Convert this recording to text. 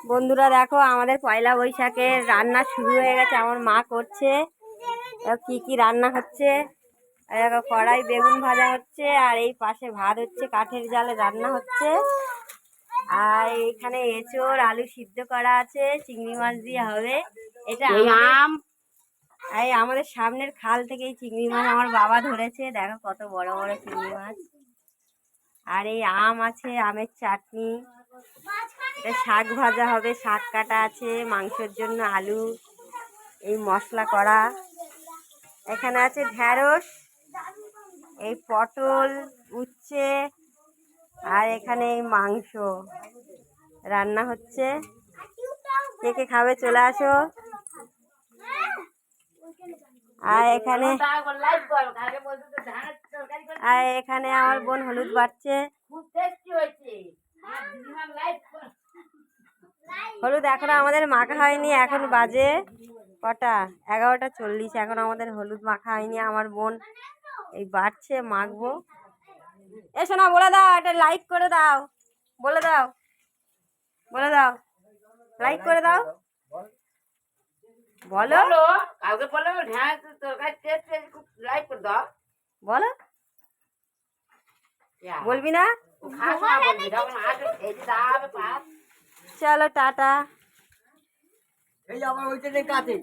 বন্ধুরা দেখো আমাদের পয়লা বৈশাখের রান্না শুরু হয়ে গেছে। আমার মা করছে। কি কি রান্না হচ্ছে, দেখো কড়াই বেগুন ভাজা হচ্ছে, আর এই পাশে ভাত হচ্ছে, কাঠের জালে রান্না হচ্ছে। আর এখানে এঁচোড় আলু সিদ্ধ করা আছে, চিংড়ি মাছ দিয়ে হবে। এটা আমাদের সামনের খাল থেকে এই চিংড়ি মাছ আমার বাবা ধরেছে। দেখো কত বড় বড় চিংড়ি মাছ। আর এই আম আছে, আমের চাটনি। এটা শাক ভাজা হবে, শাক কাটা আছে, মাংসের জন্য আলু, এই মশলা করা। এখানে আছে ঢেঁড়স, এই পটল, উচ্ছে, আর এখানে এই মাংস রান্না হচ্ছে। কে কে খাবে চলে আসো। আর এখানে আমার বোন হলুদ বাটছে। হলুদ এখনো আমাদের মাখা হয়নি। এখন বাজে কটা, 11:40। এখন আমাদের হলুদ মাখা হয়নি। আমার বোন এই বাটছে, মাখবো। এসো না, বলে দাও, একটা লাইক করে দাও, বলে দাও, বলে দাও, লাইক করে দাও, বলো, কালকে বলো লাইক করে দাও, বলো, বলবি না? চলো টাটা। এই আমার ওইটা কাছে